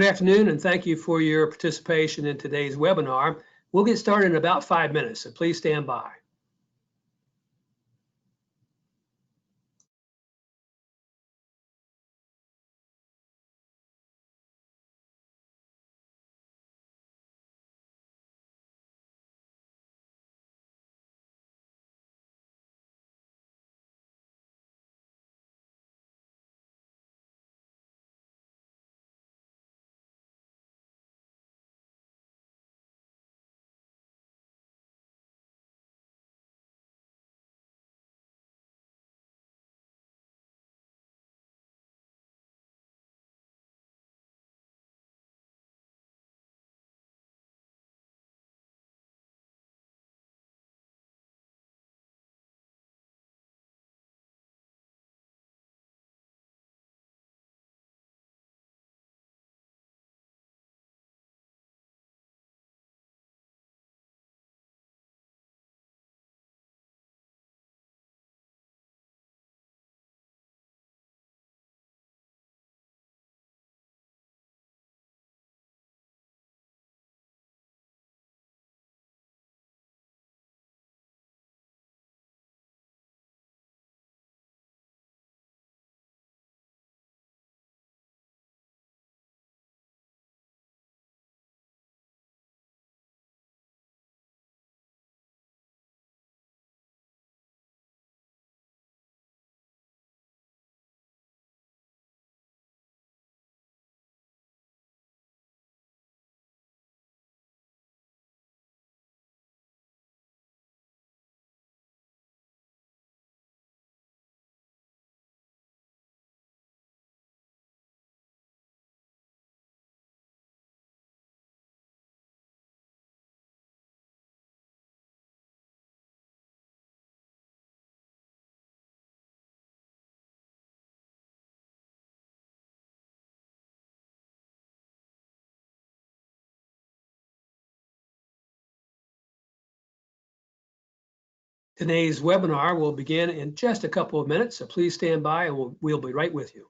Good afternoon, and thank you for your participation in today's webinar. We'll get started in about 5 minutes, so please stand by. Today's webinar will begin in just a couple of minutes, so please stand by and we'll be right with you.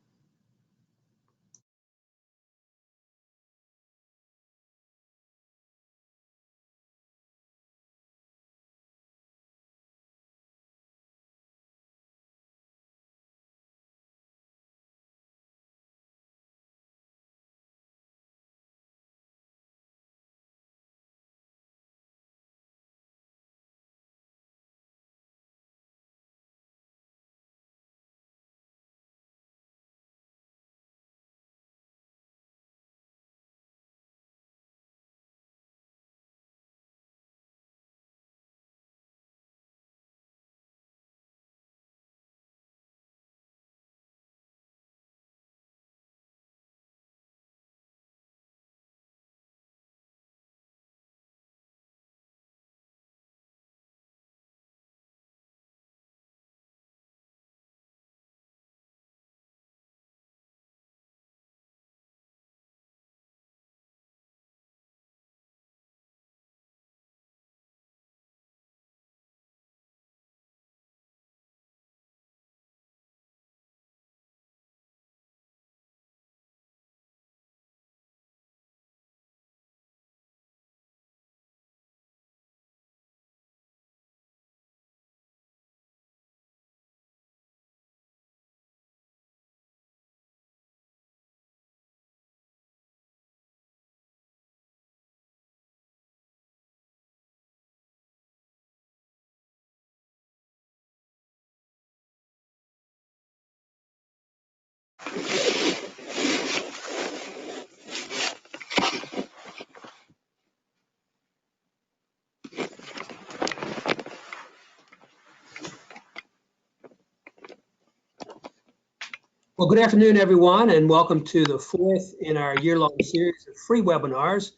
Well, good afternoon, everyone, and welcome to the fourth in our year-long series of free webinars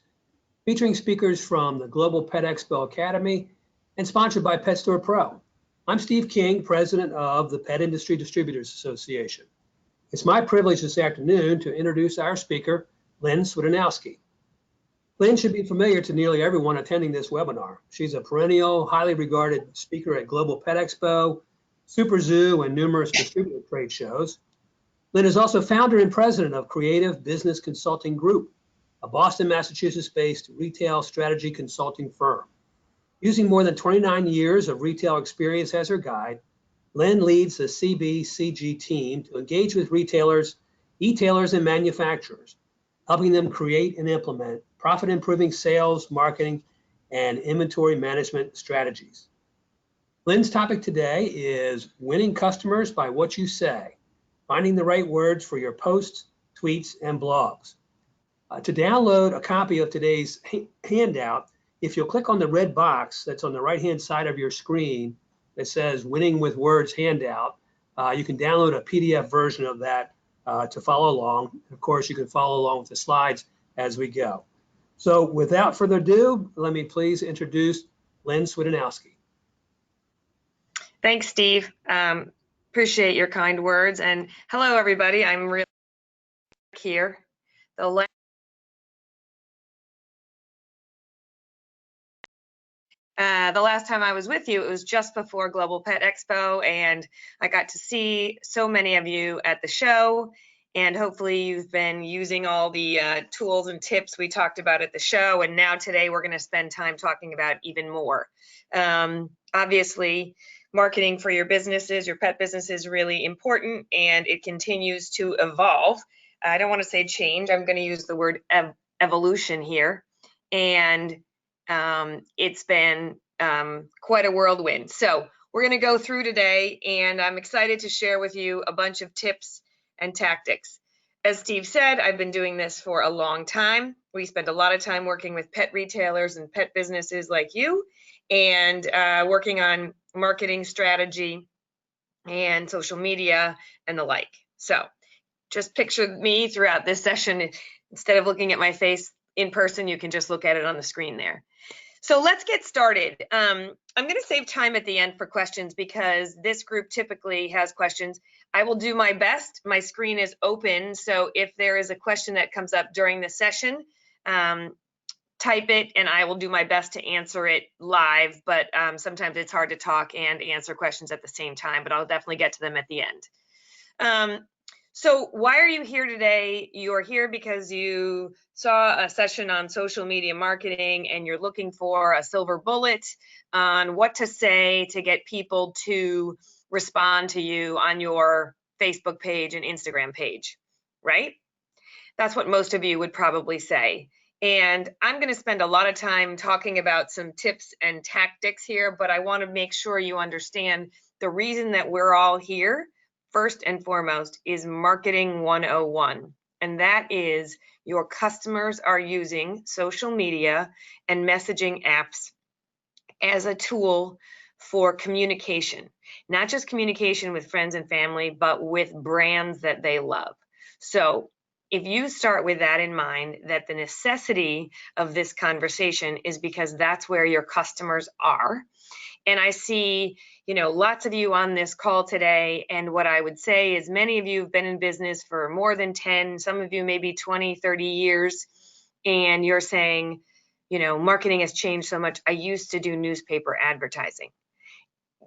featuring speakers from the Global Pet Expo Academy and sponsored by Pet Store Pro. I'm Steve King, president of the Pet Industry Distributors Association. It's my privilege this afternoon to introduce our speaker, Lynn Swidinowski. Lynn should be familiar to nearly everyone attending this webinar. She's a perennial, highly regarded speaker at Global Pet Expo, Super Zoo, and numerous distributor trade shows. Lynn is also founder and president of Creative Business Consulting Group, a Boston, Massachusetts-based retail strategy consulting firm. Using more than 29 years of retail experience as her guide, Lynn leads the CBCG team to engage with retailers, e-tailers, and manufacturers, helping them create and implement profit-improving sales, marketing, and inventory management strategies. Lynn's topic today is winning customers by what you say, finding the right words for your posts, tweets, and blogs. To download a copy of today's handout, if you'll click on the red box that's on the right-hand side of your screen that says Winning with Words handout, you can download a PDF version of that to follow along. Of course, you can follow along with the slides as we go. So without further ado, let me please introduce Lynn Swidanowski. Thanks, Steve. Appreciate your kind words. And hello, everybody. I'm really here. The last time I was with you, it was just before Global Pet Expo, and I got to see so many of you at the show. And hopefully you've been using all the tools and tips we talked about at the show. And now today we're going to spend time talking about even more. Obviously, marketing for your businesses, your pet business is really important, and it continues to evolve. I don't want to say change. I'm going to use the word evolution here. And it's been quite a whirlwind. So we're going to go through today, and I'm excited to share with you a bunch of tips and tactics. As Steve said, I've been doing this for a long time. We spend a lot of time working with pet retailers and pet businesses like you, and working on marketing strategy and social media and the like. So just picture me throughout this session. Instead of looking at my face in person, you can just look at it on the screen there. So let's get started. I'm going to save time at the end for questions because this group typically has questions. I will do my best. My screen is open, so if there is a question that comes up during the session, type it and I will do my best to answer it live, but sometimes it's hard to talk and answer questions at the same time, but I'll definitely get to them at the end. So why are you here today? You're here because you saw a session on social media marketing and you're looking for a silver bullet on what to say to get people to respond to you on your Facebook page and Instagram page, right? That's what most of you would probably say. And I'm going to spend a lot of time talking about some tips and tactics here, but I want to make sure you understand the reason that we're all here. First and foremost is marketing 101, and that is your customers are using social media and messaging apps as a tool for communication, not just communication with friends and family, but with brands that they love. So if you start with that in mind, that the necessity of this conversation is because that's where your customers are. And I see, lots of you on this call today. And what I would say is many of you have been in business for more than 10, some of you maybe 20, 30 years. And you're saying, marketing has changed so much. I used to do newspaper advertising.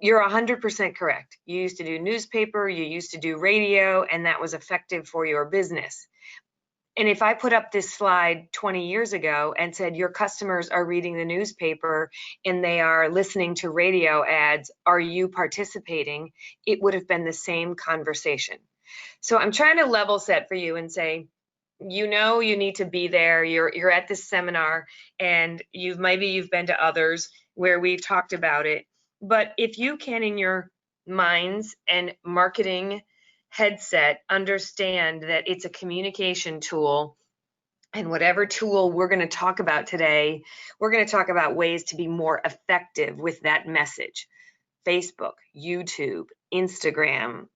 You're 100% correct. You used to do newspaper, you used to do radio, and that was effective for your business. And if I put up this slide 20 years ago and said your customers are reading the newspaper and they are listening to radio ads, are you participating? It would have been the same conversation. So I'm trying to level set for you and say, you need to be there. You're at this seminar and maybe you've been to others where we've talked about it. But if you can in your minds and marketing headset understand that it's a communication tool, and whatever tool we're going to talk about today, we're going to talk about ways to be more effective with that message. Facebook, YouTube, Instagram,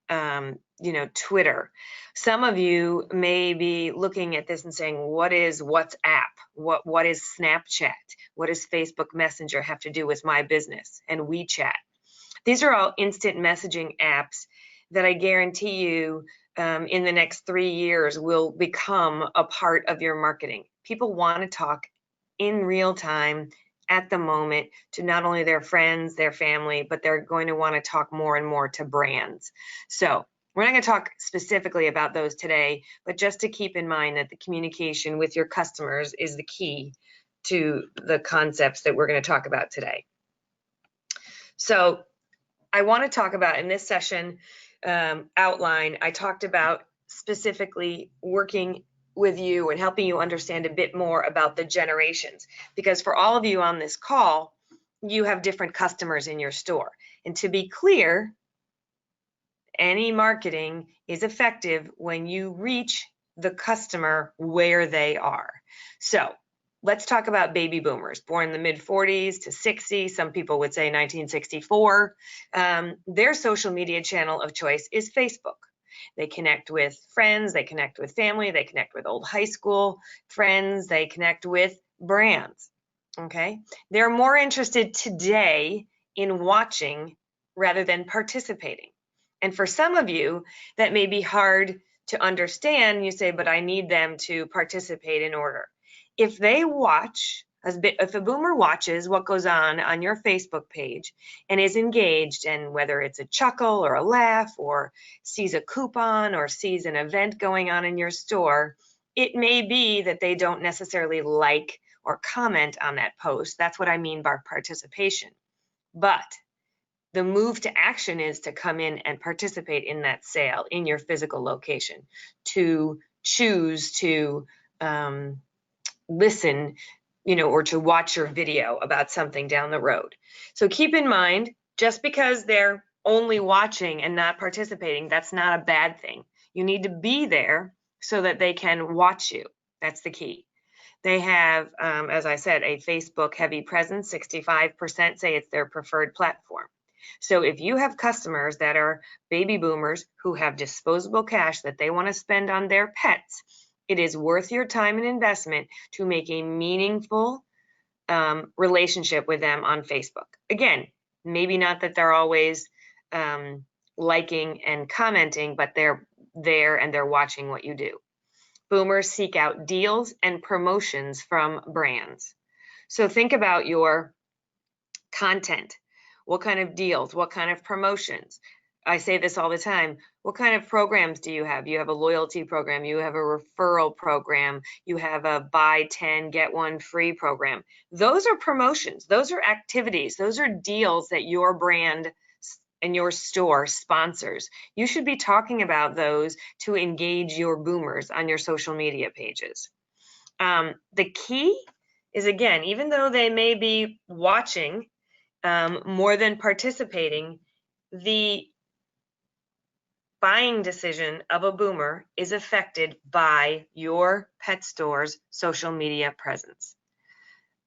Twitter. Some of you may be looking at this and saying, what is WhatsApp? What is Snapchat? What does Facebook Messenger have to do with my business? And WeChat. These are all instant messaging apps that I guarantee you in the next 3 years will become a part of your marketing. People want to talk in real time at the moment to not only their friends, their family, but they're going to want to talk more and more to brands. So We're not going to talk specifically about those today, but just to keep in mind that the communication with your customers is the key to the concepts that we're going to talk about today. So I want to talk about in this session outline, I talked about specifically working with you and helping you understand a bit more about the generations, because for all of you on this call, you have different customers in your store. And to be clear, any marketing is effective when you reach the customer where they are. So let's talk about baby boomers, born in the mid 40s to 60. Some people would say 1964. Their social media channel of choice is Facebook. They connect with friends, they connect with family, they connect with old high school friends, they connect with brands, okay? They're more interested today in watching rather than participating. And for some of you, that may be hard to understand. You say, but I need them to participate in order. If they watch, if a boomer watches what goes on your Facebook page and is engaged, and whether it's a chuckle or a laugh or sees a coupon or sees an event going on in your store, it may be that they don't necessarily like or comment on that post. That's what I mean by participation. But the move to action is to come in and participate in that sale in your physical location, to choose to listen, or to watch your video about something down the road. So keep in mind, just because they're only watching and not participating, that's not a bad thing. You need to be there so that they can watch you. That's the key. They have, as I said, a Facebook heavy presence. 65% say it's their preferred platform. So if you have customers that are baby boomers who have disposable cash that they want to spend on their pets, it is worth your time and investment to make a meaningful relationship with them on Facebook. Again, maybe not that they're always liking and commenting, but they're there and they're watching what you do. Boomers seek out deals and promotions from brands. So think about your content. What kind of deals? What kind of promotions? I say this all the time. What kind of programs do you have? You have a loyalty program. You have a referral program. You have a buy 10, get 1 free program. Those are promotions. Those are activities. Those are deals that your brand and your store sponsors. You should be talking about those to engage your boomers on your social media pages. The key is, again, even though they may be watching more than participating, the buying decision of a boomer is affected by your pet store's social media presence.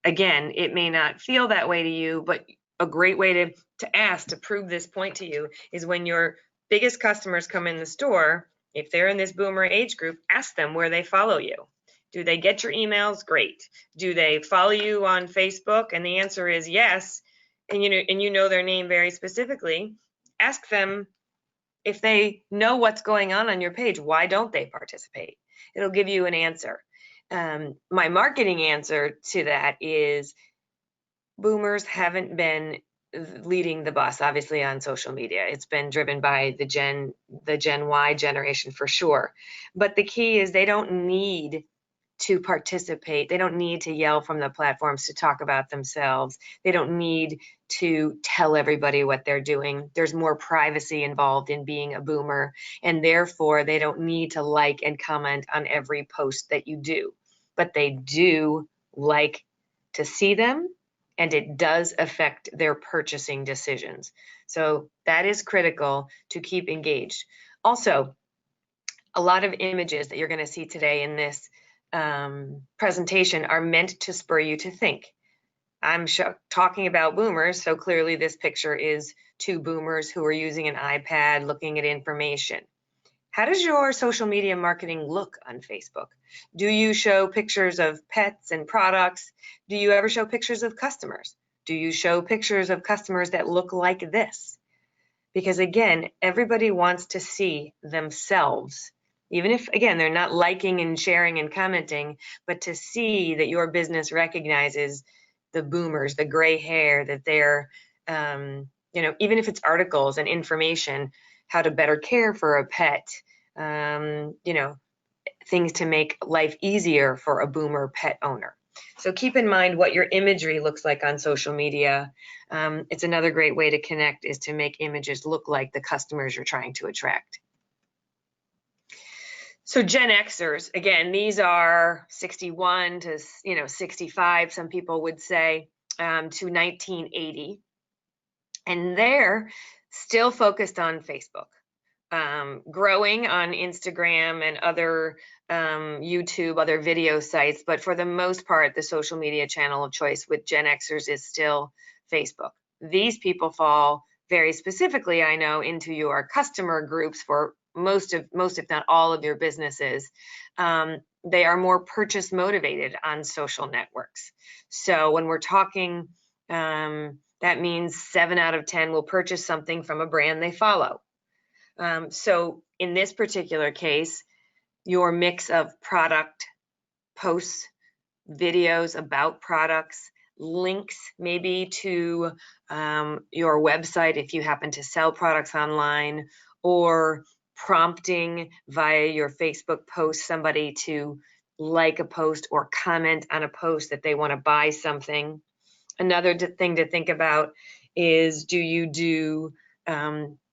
Again, it may not feel that way to you, but a great way to ask to prove this point to you is when your biggest customers come in the store, if they're in this boomer age group, ask them where they follow you. Do they get your emails? Great. Do they follow you on Facebook? And the answer is yes. And you know their name very specifically. Ask them if they know what's going on your page. Why don't they participate? It'll give you an answer. My marketing answer to that is boomers haven't been leading the bus, obviously, on social media. It's been driven by the Gen Y generation for sure. But the key is they don't need to participate. They don't need to yell from the platforms to talk about themselves. They don't need to tell everybody what they're doing. There's more privacy involved in being a boomer, and therefore they don't need to like and comment on every post that you do. But they do like to see them, and it does affect their purchasing decisions. So that is critical to keep engaged. Also, a lot of images that you're going to see today in this presentation are meant to spur you to think. I'm talking about boomers, so clearly this picture is 2 boomers who are using an iPad looking at information. How does your social media marketing look on Facebook? Do you show pictures of pets and products? Do you ever show pictures of customers? Do you show pictures of customers that look like this? Because again, everybody wants to see themselves. Even if, again, they're not liking and sharing and commenting, but to see that your business recognizes the boomers, the gray hair, that they're, even if it's articles and information, how to better care for a pet, you know, things to make life easier for a boomer pet owner. So keep in mind what your imagery looks like on social media. It's another great way to connect is to make images look like the customers you're trying to attract. So Gen Xers, again, these are 61 to 65, some people would say, to 1980. And they're still focused on Facebook, growing on Instagram and other YouTube, other video sites. But for the most part, the social media channel of choice with Gen Xers is still Facebook. These people fall very specifically, I know, into your customer groups for most if not all of your businesses. They are more purchase motivated on social networks. So when we're talking, that means 7 out of 10 will purchase something from a brand they follow. So in this particular case, your mix of product posts, videos about products, links maybe to your website if you happen to sell products online, or prompting via your Facebook post somebody to like a post or comment on a post that they want to buy something. Another thing to think about is, do you do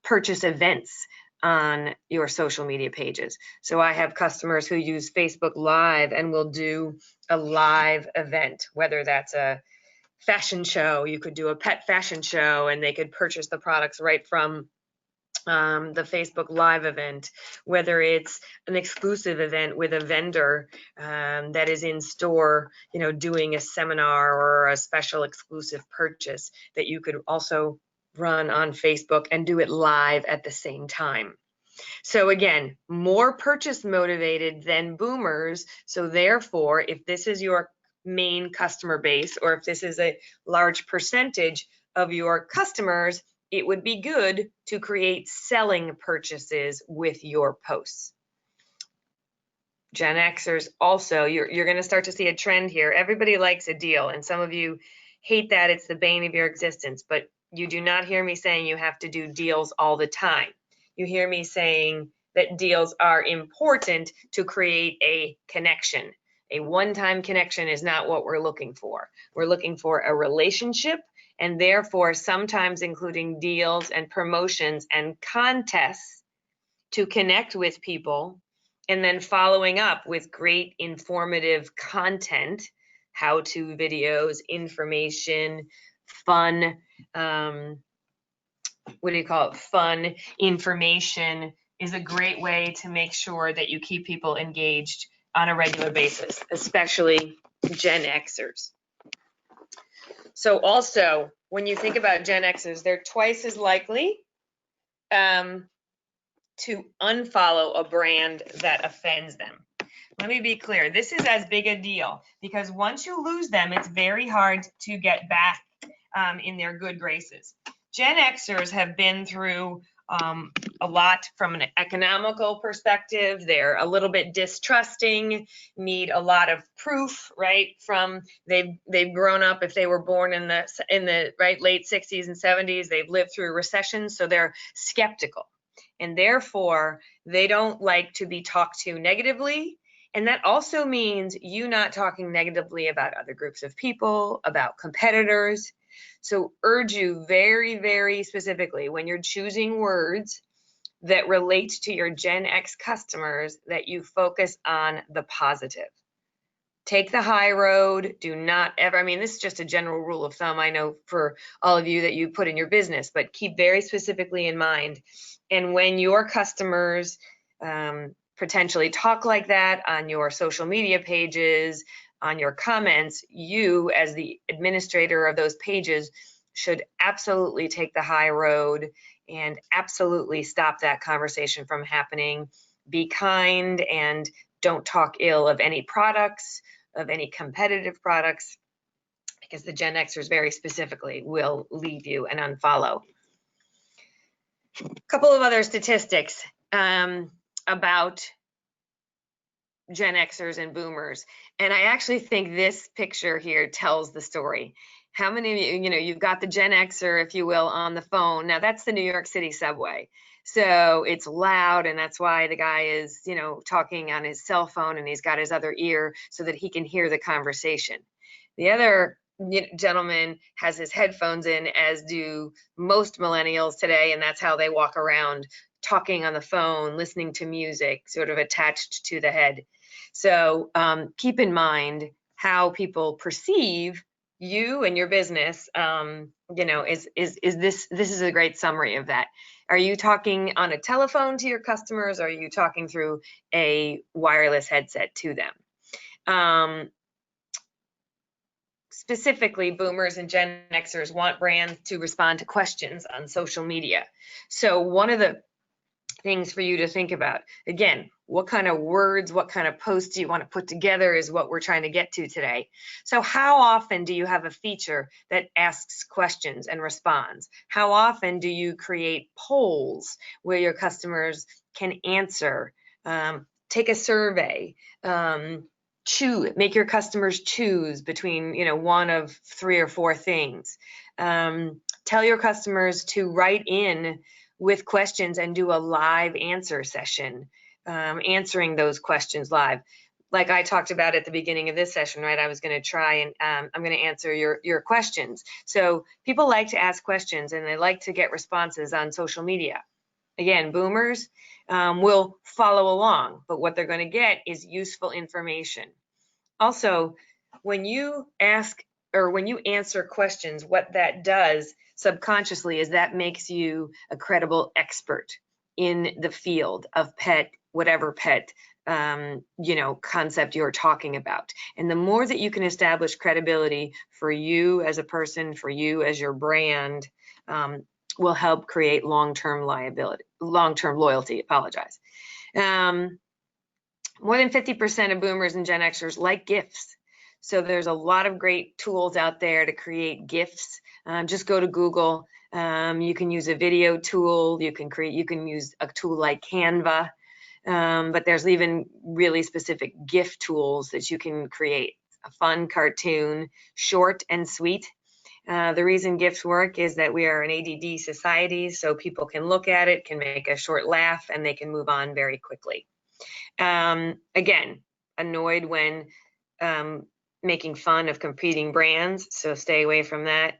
purchase events on your social media pages? So I have customers who use Facebook Live and will do a live event, whether that's a fashion show. You could do a pet fashion show and they could purchase the products right from the Facebook Live event, whether it's an exclusive event with a vendor that is in store, doing a seminar or a special exclusive purchase that you could also run on Facebook and do it live at the same time. So again, more purchase motivated than boomers. So therefore, if this is your main customer base, or if this is a large percentage of your customers, it would be good to create selling purchases with your posts. Gen Xers also, you're going to start to see a trend here. Everybody likes a deal, and some of you hate that. It's the bane of your existence, but you do not hear me saying you have to do deals all the time. You hear me saying that deals are important to create a connection. A one-time connection is not what we're looking for. We're looking for a relationship, and therefore sometimes including deals and promotions and contests to connect with people, and then following up with great informative content, how-to videos, information, fun, fun information is a great way to make sure that you keep people engaged on a regular basis, especially Gen Xers. So also, when you think about Gen Xers, they're twice as likely to unfollow a brand that offends them. Let me be clear, this is as big a deal because once you lose them, it's very hard to get back in their good graces. Gen Xers have been through a lot from an economical perspective. They're a little bit distrusting, need a lot of proof, right? From they've grown up, if they were born in the late 60s and 70s, they've lived through recessions, so they're skeptical. And therefore, they don't like to be talked to negatively. And that also means you not talking negatively about other groups of people, about competitors. So urge you very, very specifically when you're choosing words that relate to your Gen X customers that you focus on the positive. Take the high road. Do not ever, this is just a general rule of thumb, I know for all of you that you put in your business, but keep very specifically in mind. And when your customers potentially talk like that on your social media pages, on your comments, you as the administrator of those pages should absolutely take the high road and absolutely stop that conversation from happening. Be kind and don't talk ill of any products, of any competitive products, because the Gen Xers very specifically will leave you and unfollow. A couple of other statistics about Gen Xers and boomers. And I actually think this picture here tells the story. How many of you, you've got the Gen Xer, if you will, on the phone. Now that's the New York City subway. So it's loud, and that's why the guy is, talking on his cell phone, and he's got his other ear so that he can hear the conversation. The other gentleman has his headphones in, as do most millennials today, and that's how they walk around, talking on the phone, listening to music, sort of attached to the head. So keep in mind how people perceive you and your business. This is a great summary of that. Are you talking on a telephone to your customers, or are you talking through a wireless headset to them? Specifically, boomers and Gen Xers want brands to respond to questions on social media. So one of the things for you to think about, again, what kind of words, what kind of posts do you want to put together is what we're trying to get to today. So how often do you have a feature that asks questions and responds? How often do you create polls where your customers can answer, take a survey, make your customers choose between, one of 3 or 4 things. Tell your customers to write in with questions and do a live answer session, answering those questions live. Like I talked about at the beginning of this session, right? I was going to try and I'm going to answer your questions. So people like to ask questions, and they like to get responses on social media. Again, boomers will follow along, but what they're going to get is useful information. Also, when you ask or when you answer questions, what that does subconsciously is that makes you a credible expert in the field of whatever pet concept you're talking about. And the more that you can establish credibility for you as a person, for you as your brand, will help create long-term loyalty. More than 50% of boomers and Gen Xers like GIFs. So there's a lot of great tools out there to create GIFs. Just go to Google. You can use a video tool. You can use a tool like Canva. But there's even really specific GIF tools that you can create. A fun cartoon, short and sweet. The reason GIFs work is that we are an ADD society, so people can look at it, can make a short laugh, and they can move on very quickly. Again, annoyed when making fun of competing brands, so stay away from that.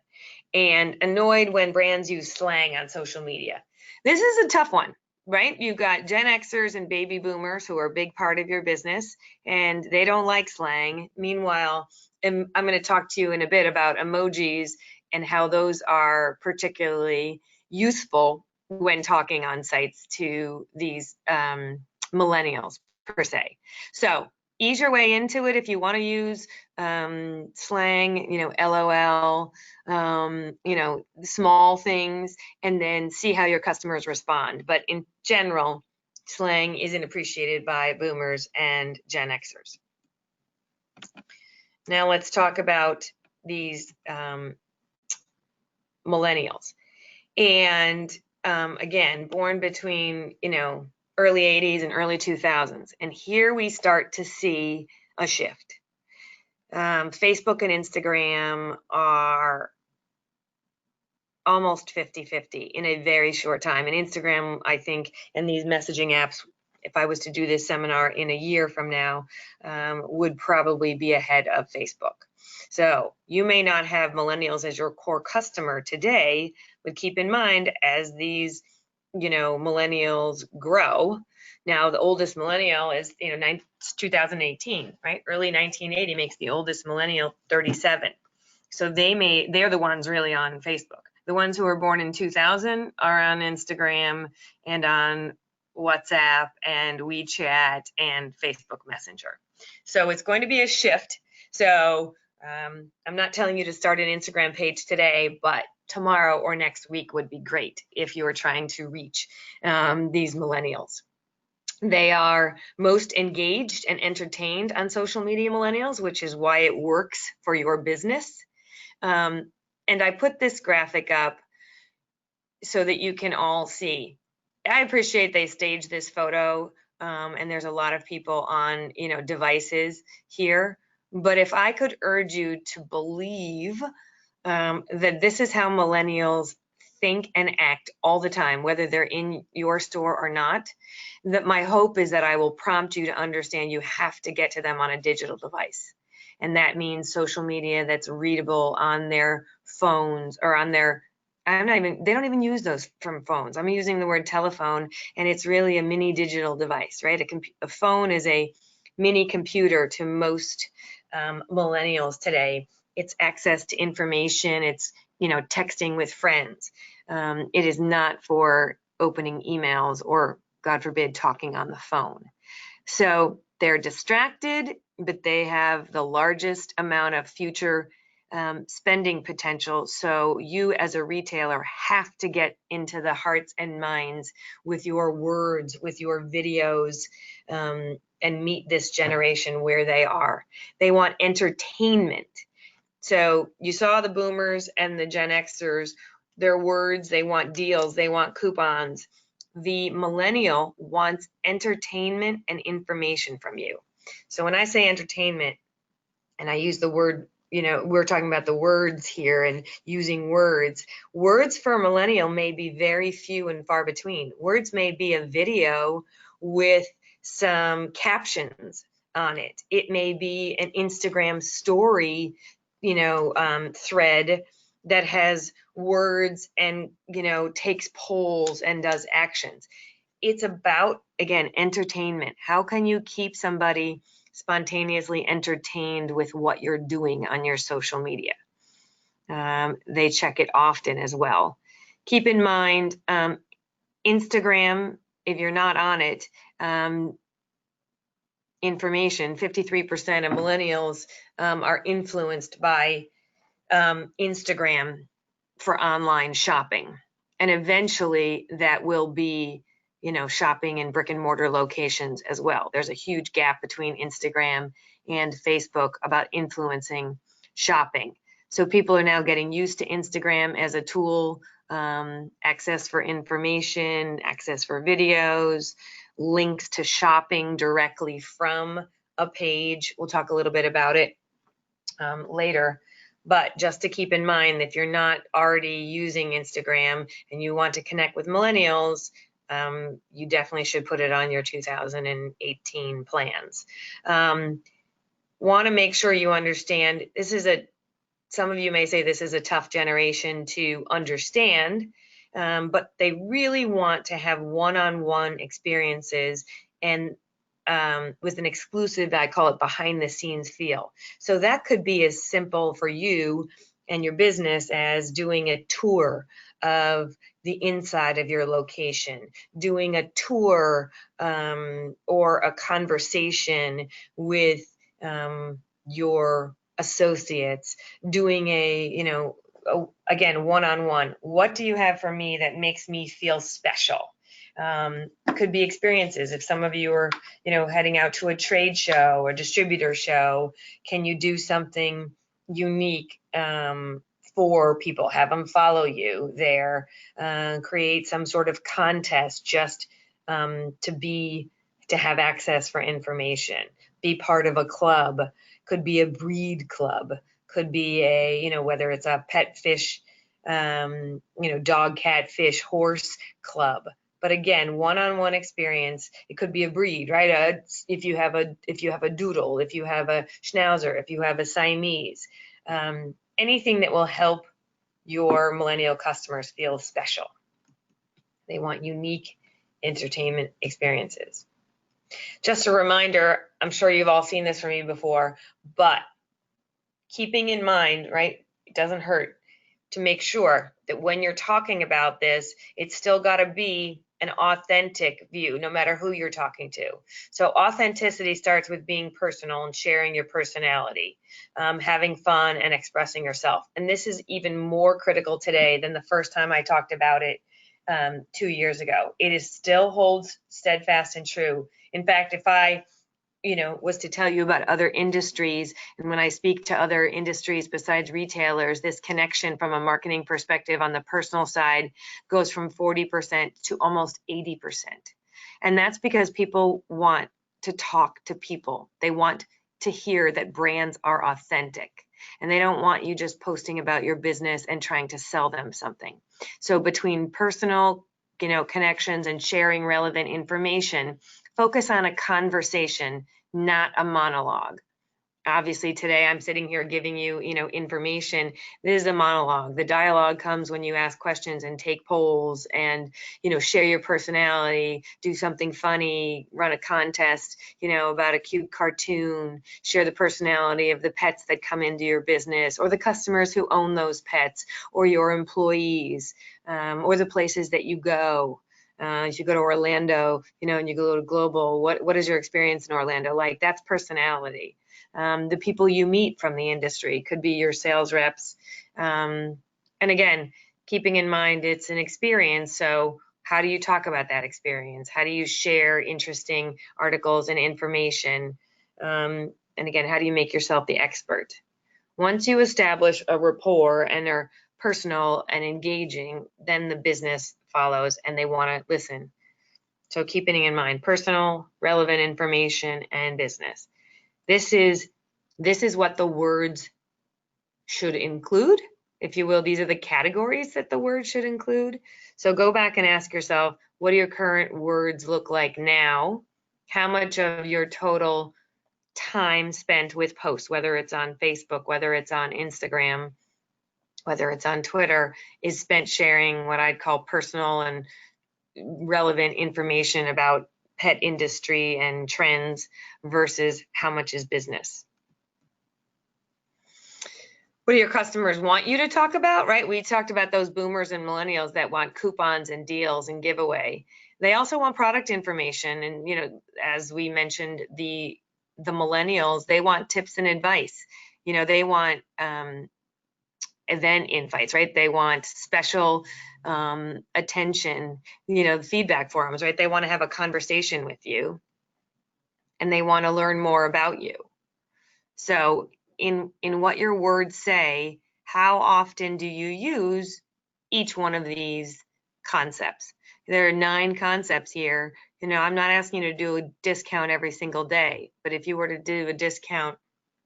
And annoyed when brands use slang on social media. This is a tough one, right? You've got Gen Xers and baby boomers who are a big part of your business, and they don't like slang. Meanwhile, I'm going to talk to you in a bit about emojis and how those are particularly useful when talking on sites to these millennials per se. So ease your way into it if you want to use slang, LOL, small things, and then see how your customers respond. But in general, slang isn't appreciated by boomers and Gen Xers. Now let's talk about these millennials. And again, born between, early 80s and early 2000s. And here we start to see a shift. Facebook and Instagram are almost 50-50 in a very short time. And Instagram, I think, and these messaging apps, if I was to do this seminar in a year from now, would probably be ahead of Facebook. So you may not have millennials as your core customer today, but keep in mind as these millennials grow. Now the oldest millennial is 2018, right? Early 1980 makes the oldest millennial 37. So they're the ones really on Facebook. The ones who were born in 2000 are on Instagram and on WhatsApp and WeChat and Facebook Messenger. So it's going to be a shift. So I'm not telling you to start an Instagram page today, but tomorrow or next week would be great if you are trying to reach these millennials. They are most engaged and entertained on social media, millennials, which is why it works for your business. And I put this graphic up so that you can all see. I appreciate they staged this photo and there's a lot of people on, devices here. But if I could urge you to believe that this is how millennials think and act all the time, whether they're in your store or not, that my hope is that I will prompt you to understand you have to get to them on a digital device. And that means social media that's readable on their phones or on their, they don't even use those from phones. I'm using the word telephone, and it's really a mini digital device, right? A phone is a mini computer to most millennials today. It's access to information. It's, texting with friends. It is not for opening emails or, God forbid, talking on the phone. So they're distracted, but they have the largest amount of future spending potential. So you as a retailer have to get into the hearts and minds with your words, with your videos, and meet this generation where they are. They want entertainment. So you saw the boomers and the Gen Xers, their words, they want deals, they want coupons. The millennial wants entertainment and information from you. So when I say entertainment, and I use the word, we're talking about the words here and using words. Words for a millennial may be very few and far between. Words may be a video with some captions on it. It may be an Instagram story, thread that has words and, takes polls and does actions. It's about, again, entertainment. How can you keep somebody spontaneously entertained with what you're doing on your social media? They check it often as well. Keep in mind, Instagram, if you're not on it, information, 53% of millennials are influenced by Instagram for online shopping. And eventually that will be, shopping in brick and mortar locations as well. There's a huge gap between Instagram and Facebook about influencing shopping. So people are now getting used to Instagram as a tool, access for information, access for videos, links to shopping directly from a page. We'll talk a little bit about it later. But just to keep in mind, if you're not already using Instagram and you want to connect with millennials, you definitely should put it on your 2018 plans. Want to make sure you understand, some of you may say this is a tough generation to understand, but they really want to have one-on-one experiences and with an exclusive, I call it behind the scenes feel. So that could be as simple for you and your business as doing a tour of the inside of your location, doing a tour or a conversation with your associates, doing again, one-on-one. What do you have for me that makes me feel special? Could be experiences. If some of you are, heading out to a trade show or distributor show, can you do something unique for people? Have them follow you there, create some sort of contest just to have access for information, be part of a club. Could be a breed club, could be whether it's a pet fish, dog, cat, fish, horse club. But again, one-on-one experience. It could be a breed, right? If you have a doodle, if you have a schnauzer, if you have a Siamese, anything that will help your millennial customers feel special. They want unique entertainment experiences. Just a reminder, I'm sure you've all seen this from me before, but keeping in mind, right, it doesn't hurt to make sure that when you're talking about this, it's still got to be an authentic view, no matter who you're talking to. So authenticity starts with being personal and sharing your personality, having fun and expressing yourself. And this is even more critical today than the first time I talked about it 2 years ago. It is still holds steadfast and true. In fact, if I was to tell you about other industries, and when I speak to other industries besides retailers, this connection from a marketing perspective on the personal side goes from 40% to almost 80%. And that's because people want to talk to people. They want to hear that brands are authentic, and they don't want you just posting about your business and trying to sell them something. So between personal, connections and sharing relevant information, focus on a conversation, not a monologue. Obviously today I'm sitting here giving you, information. This is a monologue. The dialogue comes when you ask questions and take polls and, share your personality, do something funny, run a contest, about a cute cartoon, share the personality of the pets that come into your business or the customers who own those pets or your employees, or the places that you go. If you go to Orlando, and you go to Global, what is your experience in Orlando like? That's personality. The people you meet from the industry could be your sales reps. And again, keeping in mind it's an experience, so how do you talk about that experience? How do you share interesting articles and information? And again, how do you make yourself the expert? Once you establish a rapport and are personal and engaging, then the business follows and they want to listen. So keeping in mind personal, relevant information, and business. This is what the words should include, if you will. These are the categories that the words should include. So go back and ask yourself, what do your current words look like now? How much of your total time spent with posts, whether it's on Facebook, whether it's on Instagram, whether it's on Twitter, is spent sharing what I'd call personal and relevant information about pet industry and trends versus how much is business? What do your customers want you to talk about, right? We talked about those boomers and millennials that want coupons and deals and giveaway. They also want product information. And, as we mentioned, the millennials, they want tips and advice. They want event invites, right? They want special attention, feedback forums, right? They want to have a conversation with you and they want to learn more about you. So in what your words say, how often do you use each one of these concepts? There are 9 concepts here. I'm not asking you to do a discount every single day, but if you were to do a discount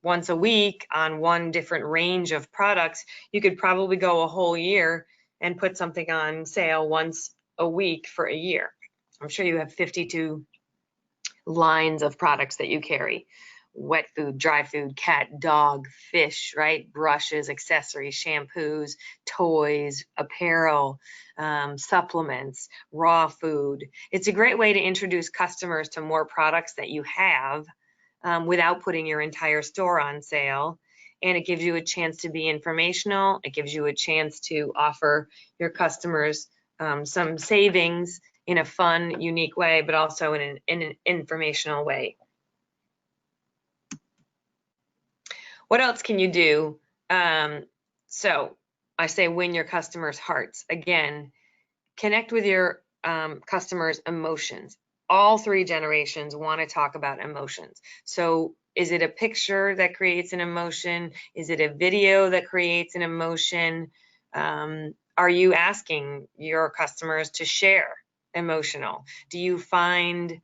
once a week on one different range of products, you could probably go a whole year and put something on sale once a week for a year. I'm sure you have 52 lines of products that you carry. Wet food, dry food, cat, dog, fish, right? Brushes, accessories, shampoos, toys, apparel, supplements, raw food. It's a great way to introduce customers to more products that you have without putting your entire store on sale. And it gives you a chance to be informational. It gives you a chance to offer your customers some savings in a fun, unique way, but also in an informational way. What else can you do? So I say win your customers' hearts. Again, connect with your customers' emotions. All 3 generations want to talk about emotions. So is it a picture that creates an emotion? Is it a video that creates an emotion? Are you asking your customers to share emotional? Do you find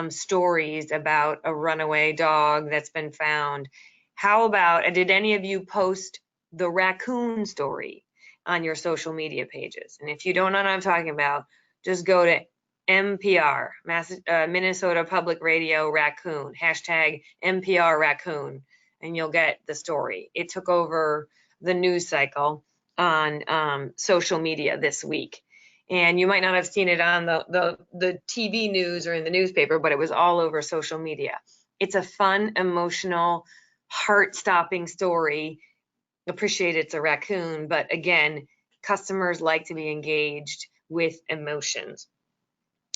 stories about a runaway dog that's been found? How about, did any of you post the raccoon story on your social media pages? And if you don't know what I'm talking about, just go to MPR, Minnesota Public Radio Raccoon, hashtag MPR Raccoon, and you'll get the story. It took over the news cycle on social media this week. And you might not have seen it on the TV news or in the newspaper, but it was all over social media. It's a fun, emotional, heart-stopping story. Appreciate it's a raccoon, but again, customers like to be engaged with emotions.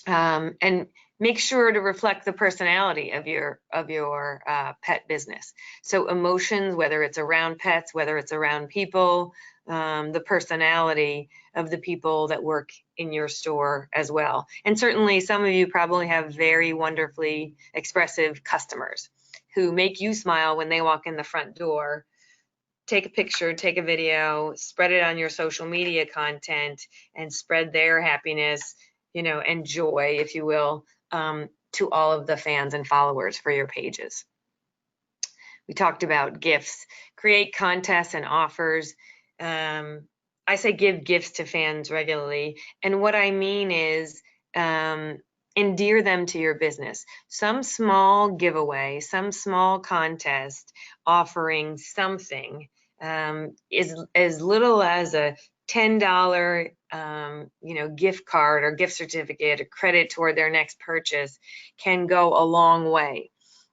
And make sure to reflect the personality of your pet business. So emotions, whether it's around pets, whether it's around people, the personality of the people that work in your store as well. And certainly some of you probably have very wonderfully expressive customers who make you smile when they walk in the front door. Take a picture, take a video, spread it on your social media content, and spread their happiness, and joy, if you will, to all of the fans and followers for your pages. We talked about gifts, create contests and offers. I say give gifts to fans regularly. And what I mean is endear them to your business. Some small giveaway, some small contest offering something is as little as a $10 gift card or gift certificate or credit toward their next purchase can go a long way.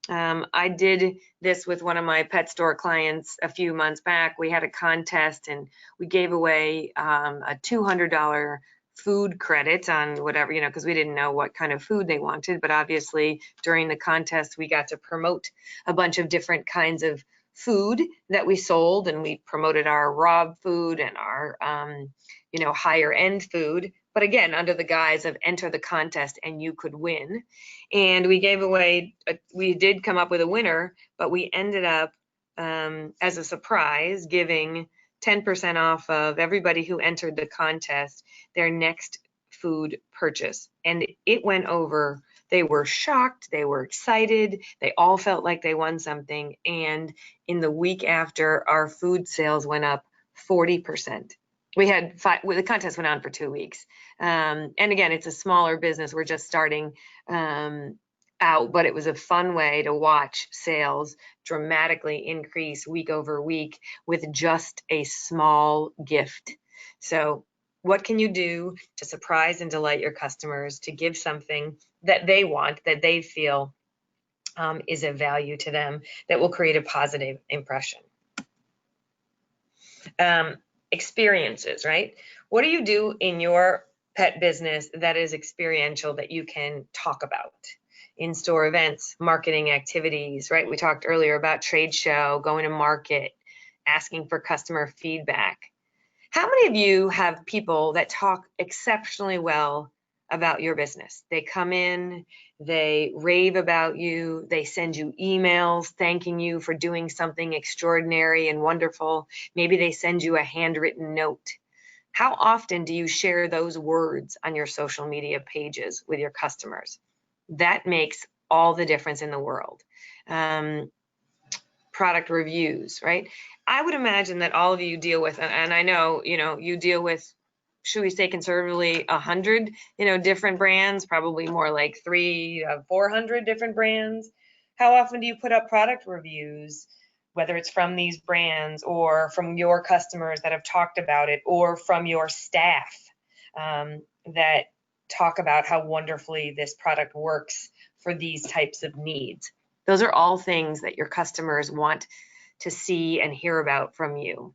I did this with one of my pet store clients a few months back. We had a contest and we gave away a $200 food credit on whatever, because we didn't know what kind of food they wanted. But obviously during the contest, we got to promote a bunch of different kinds of food that we sold, and we promoted our raw food and our higher end food, but again under the guise of enter the contest and you could win. And we gave away we did come up with a winner, but we ended up as a surprise giving 10% off of everybody who entered the contest their next food purchase. And it went over. They were shocked, they were excited, they all felt like they won something. And in the week after, our food sales went up 40%. We had the contest went on for 2 weeks. And again, it's a smaller business. We're just starting out, but it was a fun way to watch sales dramatically increase week over week with just a small gift. So what can you do to surprise and delight your customers, to give something that they want, that they feel is of value to them, that will create a positive impression? Experiences, right? What do you do in your pet business that is experiential that you can talk about? In-store events, marketing activities, right? We talked earlier about trade show, going to market, asking for customer feedback. How many of you have people that talk exceptionally well about your business? They come in, they rave about you, they send you emails thanking you for doing something extraordinary and wonderful. Maybe they send you a handwritten note. How often do you share those words on your social media pages with your customers? That makes all the difference in the world. Product reviews, right? I would imagine that all of you deal with, and I know, you deal with, should we say conservatively, 100, different brands, probably more like 300 to 400 different brands. How often do you put up product reviews, whether it's from these brands or from your customers that have talked about it, or from your staff that talk about how wonderfully this product works for these types of needs? Those are all things that your customers want to see and hear about from you.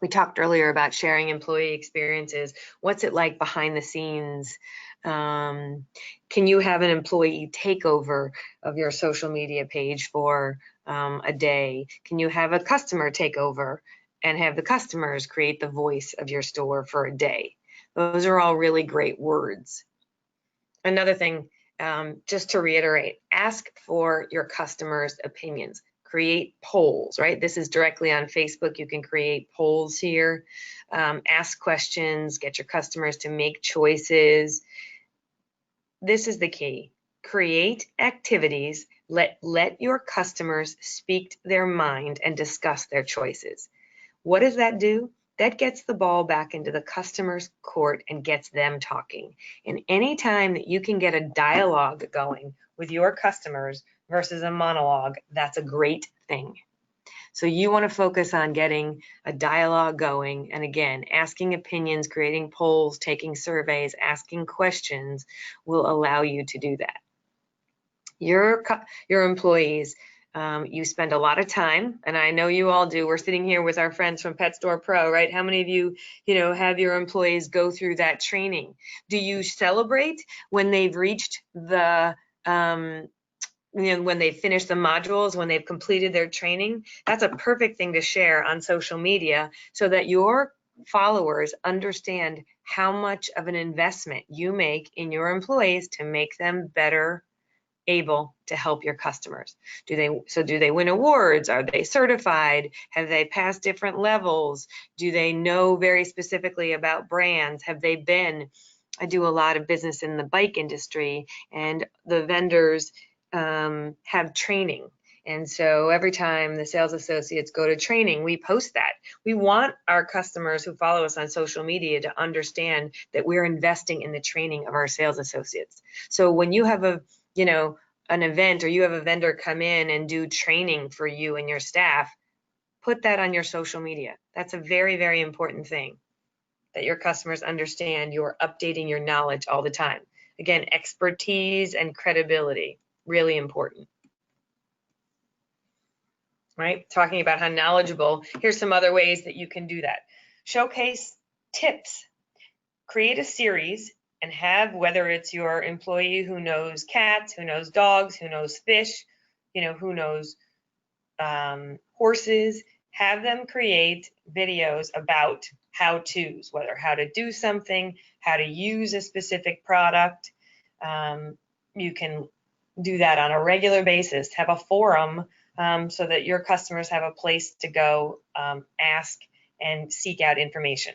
We talked earlier about sharing employee experiences. What's it like behind the scenes? Can you have an employee takeover of your social media page for a day? Can you have a customer takeover and have the customers create the voice of your store for a day? Those are all really great words. Another thing, just to reiterate, ask for your customers' opinions. Create polls, right? This is directly on Facebook. You can create polls here. Ask questions, get your customers to make choices. This is the key. Create activities. Let your customers speak their mind and discuss their choices. What does that do? That gets the ball back into the customer's court and gets them talking. And any time that you can get a dialogue going with your customers versus a monologue, that's a great thing. So you want to focus on getting a dialogue going. And again, asking opinions, creating polls, taking surveys, asking questions will allow you to do that. Your employees, you spend a lot of time, and I know you all do. We're sitting here with our friends from Pet Store Pro, right? How many of you, have your employees go through that training? Do you celebrate when they've reached the, when they've finished the modules, when they've completed their training? That's a perfect thing to share on social media so that your followers understand how much of an investment you make in your employees to make them better able to help your customers. Do they win awards? Are they certified? Have they passed different levels? Do they know very specifically about brands? Have they been I do a lot of business in the bike industry, and the vendors have training. And so every time the sales associates go to training, we post that. We want our customers who follow us on social media to understand that we're investing in the training of our sales associates. So when you have an event, or you have a vendor come in and do training for you and your staff, put that on your social media. That's a very, very important thing, that your customers understand you're updating your knowledge all the time. Again, expertise and credibility, really important. Right? Talking about how knowledgeable, here's some other ways that you can do that. Showcase tips. Create a series and have, whether it's your employee who knows cats, who knows dogs, who knows fish, who knows horses, have them create videos about how-tos, whether how to do something, how to use a specific product. You can do that on a regular basis. Have a forum so that your customers have a place to go ask and seek out information.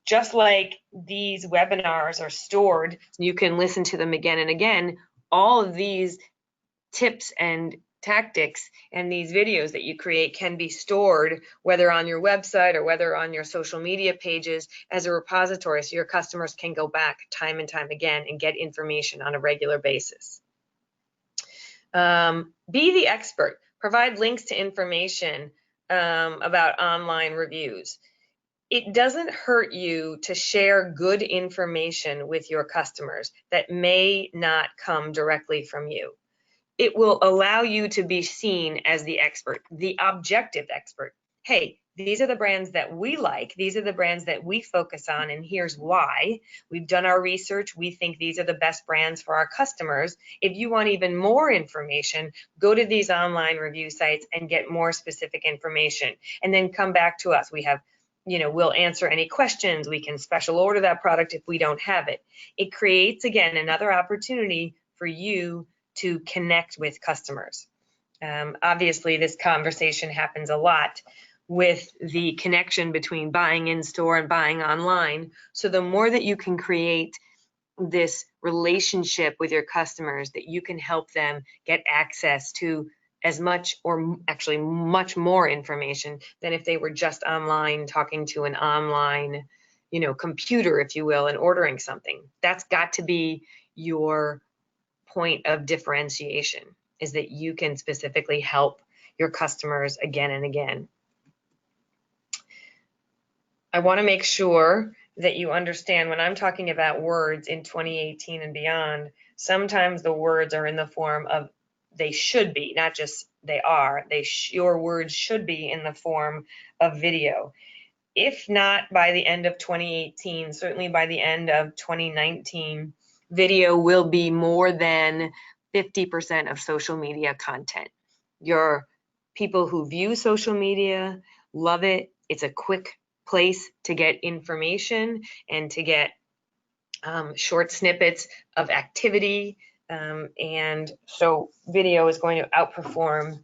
Just like these webinars are stored, you can listen to them again and again. All of these tips and tactics and these videos that you create can be stored, whether on your website or whether on your social media pages, as a repository, so your customers can go back time and time again and get information on a regular basis. Be the expert. Provide links to information about online reviews. It doesn't hurt you to share good information with your customers that may not come directly from you. It will allow you to be seen as the expert, the objective expert. Hey, these are the brands that we like. These are the brands that we focus on, and here's why. We've done our research. We think these are the best brands for our customers. If you want even more information, go to these online review sites and get more specific information, and then come back to us. We have, we'll answer any questions. We can special order that product if we don't have it. It creates, again, another opportunity for you to connect with customers. Obviously, this conversation happens a lot with the connection between buying in store and buying online. So the more that you can create this relationship with your customers, that you can help them get access to as much, or actually much more information than if they were just online talking to an online, computer, if you will, and ordering something. That's got to be your point of differentiation, is that you can specifically help your customers again and again. I want to make sure that you understand, when I'm talking about words in 2018 and beyond, sometimes the words are in the form of they should be, not just they are. Your words should be in the form of video. If not by the end of 2018, certainly by the end of 2019, video will be more than 50% of social media content. Your people who view social media love it. It's a quick place to get information and to get short snippets of activity. And so video is going to outperform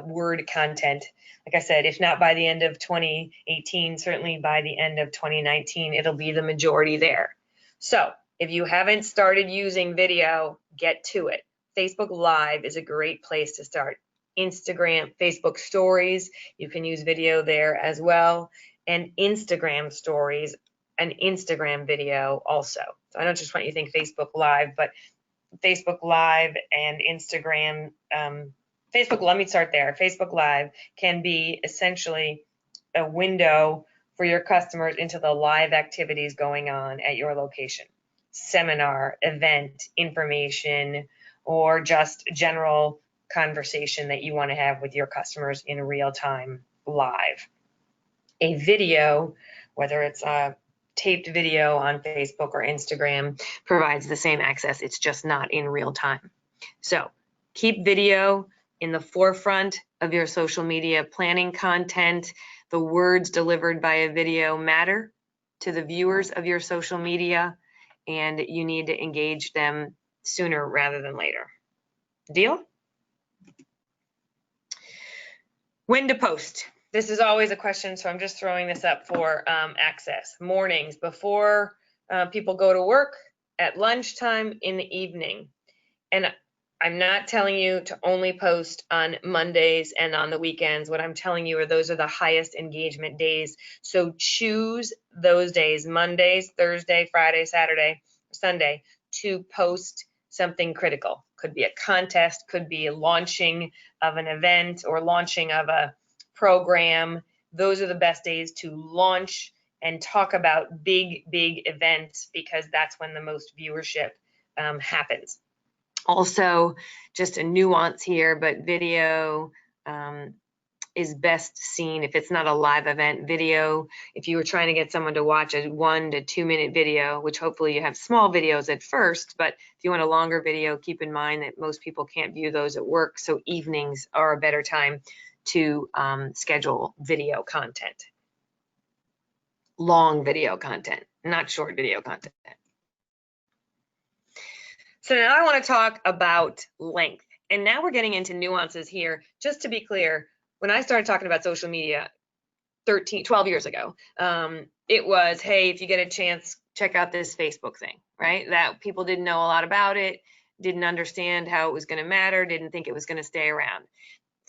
word content. Like I said, if not by the end of 2018, certainly by the end of 2019, it'll be the majority there. So if you haven't started using video, get to it. Facebook Live is a great place to start. Instagram, Facebook Stories, you can use video there as well. And Instagram Stories and Instagram video also. So I don't just want you to think Facebook Live, but Facebook Live and Instagram, let me start there. Facebook Live can be essentially a window for your customers into the live activities going on at your location. Seminar, event, information, or just general conversation that you want to have with your customers in real time live. A video, whether it's a taped video on Facebook or Instagram, provides the same access. It's just not in real time. So keep video in the forefront of your social media planning content. The words delivered by a video matter to the viewers of your social media, and you need to engage them sooner rather than later. Deal? When to post. This is always a question, so I'm just throwing this up for access. Mornings before People go to work at lunchtime, in the evening. And I'm not telling you to only post on Mondays and on the weekends. What I'm telling you are those are the highest engagement days. So choose those days, Mondays, Thursday, Friday, Saturday, Sunday, to post something critical. Could be a contest, could be a launching of an event or launching of a program. Those are the best days to launch and talk about big events, because that's when the most viewership happens. Also, just a nuance here, but video is best seen if it's not a live event. Video, if you were trying to get someone to watch a 1 to 2 minute video, which hopefully you have small videos at first, but if you want a longer video, keep in mind that most people can't view those at work, so evenings are a better time to schedule video content. Long video content, not short video content. So now I want to talk about length. And now we're getting into nuances here. Just to be clear, when I started talking about social media 12 years ago, it was, hey, if you get a chance, check out this Facebook thing, right? That people didn't know a lot about it, didn't understand how it was going to matter, didn't think it was going to stay around.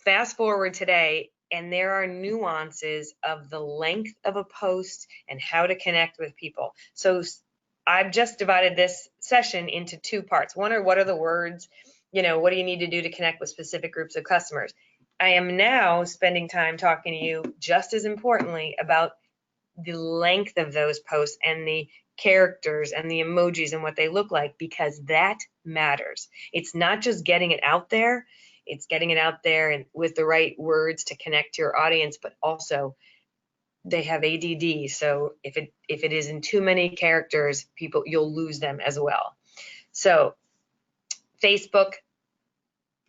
Fast forward today, and there are nuances of the length of a post and how to connect with people. So I've just divided this session into 2 parts. One are what are the words, what do you need to do to connect with specific groups of customers? I am now spending time talking to you, just as importantly, about the length of those posts and the characters and the emojis and what they look like, because that matters. It's not just getting it out there, it's getting it out there and with the right words to connect to your audience, but also they have ADD, so if it is in too many characters, you'll lose them as well. So Facebook,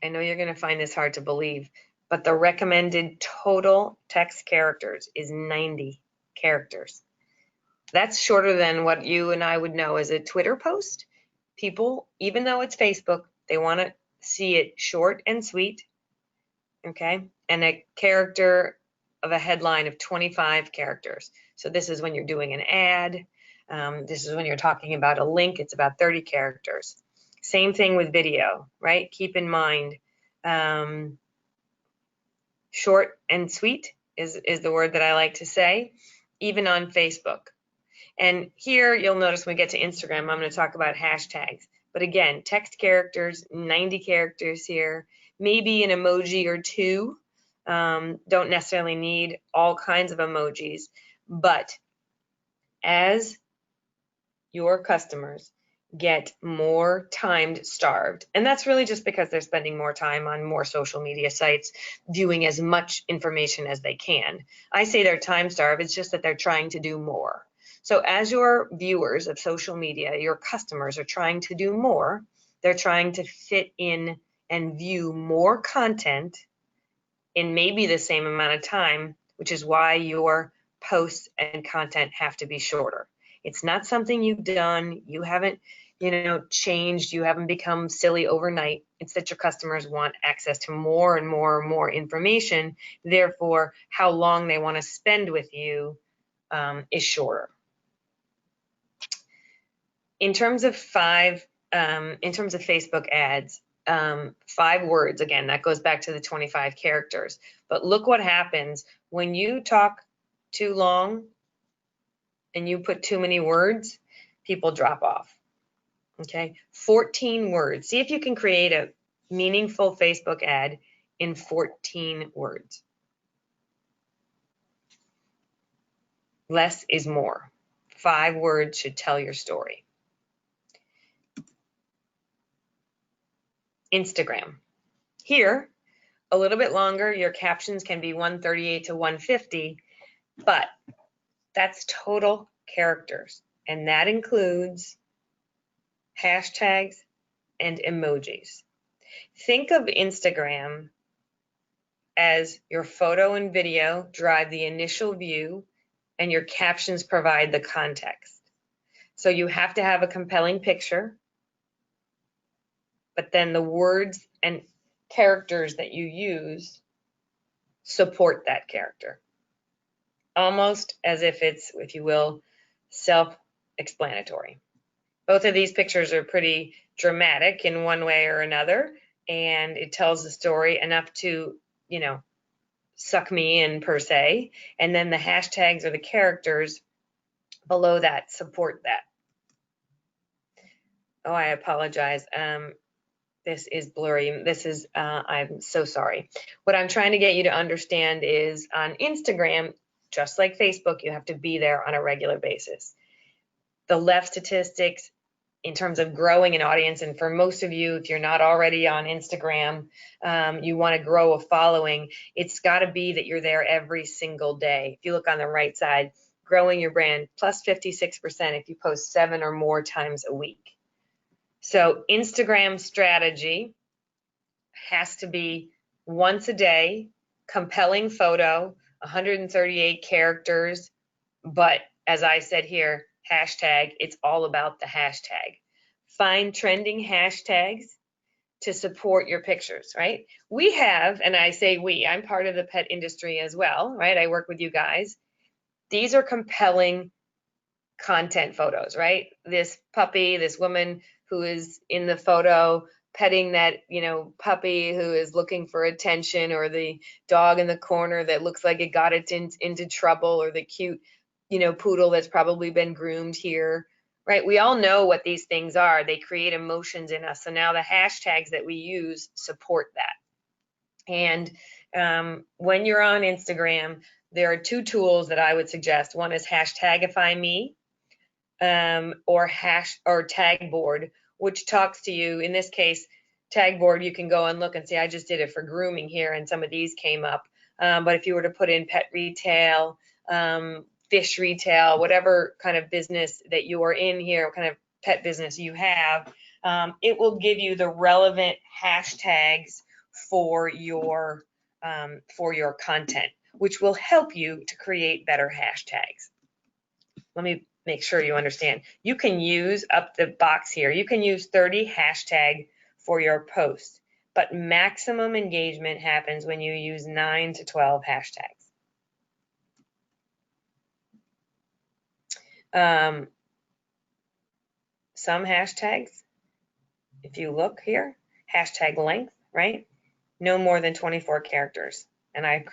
I know you're going to find this hard to believe, but the recommended total text characters is 90 characters. That's shorter than what you and I would know as a Twitter post. People, even though it's Facebook, they want to see it short and sweet, okay? And a character of a headline of 25 characters. So this is when you're doing an ad. This is when you're talking about a link. It's about 30 characters. Same thing with video, right? Keep in mind, short and sweet is the word that I like to say, even on Facebook. And here you'll notice when we get to Instagram, I'm going to talk about hashtags. But again, text characters, 90 characters here, maybe an emoji or 2. Don't necessarily need all kinds of emojis, but as your customers get more time starved, and that's really just because they're spending more time on more social media sites, viewing as much information as they can. I say they're time starved, it's just that they're trying to do more. So as your viewers of social media, your customers are trying to do more, they're trying to fit in and view more content in maybe the same amount of time, which is why your posts and content have to be shorter. It's not something you've done, you haven't, changed, you haven't become silly overnight. It's that your customers want access to more and more and more information. Therefore, how long they want to spend with you is shorter. In terms of Facebook ads, 5 words, again, that goes back to the 25 characters. But look what happens when you talk too long and you put too many words, people drop off. Okay, 14 words. See if you can create a meaningful Facebook ad in 14 words. Less is more. 5 words should tell your story. Instagram. Here, a little bit longer, your captions can be 138 to 150, but that's total characters, and that includes hashtags and emojis. Think of Instagram as your photo and video drive the initial view, and your captions provide the context. So you have to have a compelling picture, but then the words and characters that you use support that character. Almost as if it's, if you will, self-explanatory. Both of these pictures are pretty dramatic in one way or another, and it tells the story enough to, you know, suck me in per se. And then the hashtags or the characters below that support that. Oh, I apologize. This is blurry. This is, I'm so sorry. What I'm trying to get you to understand is on Instagram, just like Facebook, you have to be there on a regular basis. The left statistics in terms of growing an audience, and for most of you, if you're not already on Instagram, you want to grow a following, it's got to be that you're there every single day. If you look on the right side, growing your brand, plus 56% if you post 7 or more times a week. So Instagram strategy has to be once a day, compelling photo, 138 characters, but as I said here, hashtag, it's all about the hashtag. Find trending hashtags to support your pictures, right? We have, and I say we, I'm part of the pet industry as well, right? I work with you guys. These are compelling content photos, right? This puppy, this woman who is in the photo petting that, you know, puppy who is looking for attention, or the dog in the corner that looks like it got it into trouble, or the cute, you know, poodle that's probably been groomed here, right? We all know what these things are. They create emotions in us. So now the hashtags that we use support that. And when you're on Instagram, there are 2 tools that I would suggest. One is Hashtagify Me, or tag board, which talks to you. In this case, tag board, you can go and look and see, I just did it for grooming here, and some of these came up. But if you were to put in pet retail, fish retail, whatever kind of business that you are in here, what kind of pet business you have, it will give you the relevant hashtags for your content, which will help you to create better hashtags. Let me make sure you understand. You can use up the box here. You can use 30 hashtag for your post, but maximum engagement happens when you use 9 to 12 hashtags. Some hashtags, if you look here, hashtag length, right? No more than 24 characters. And I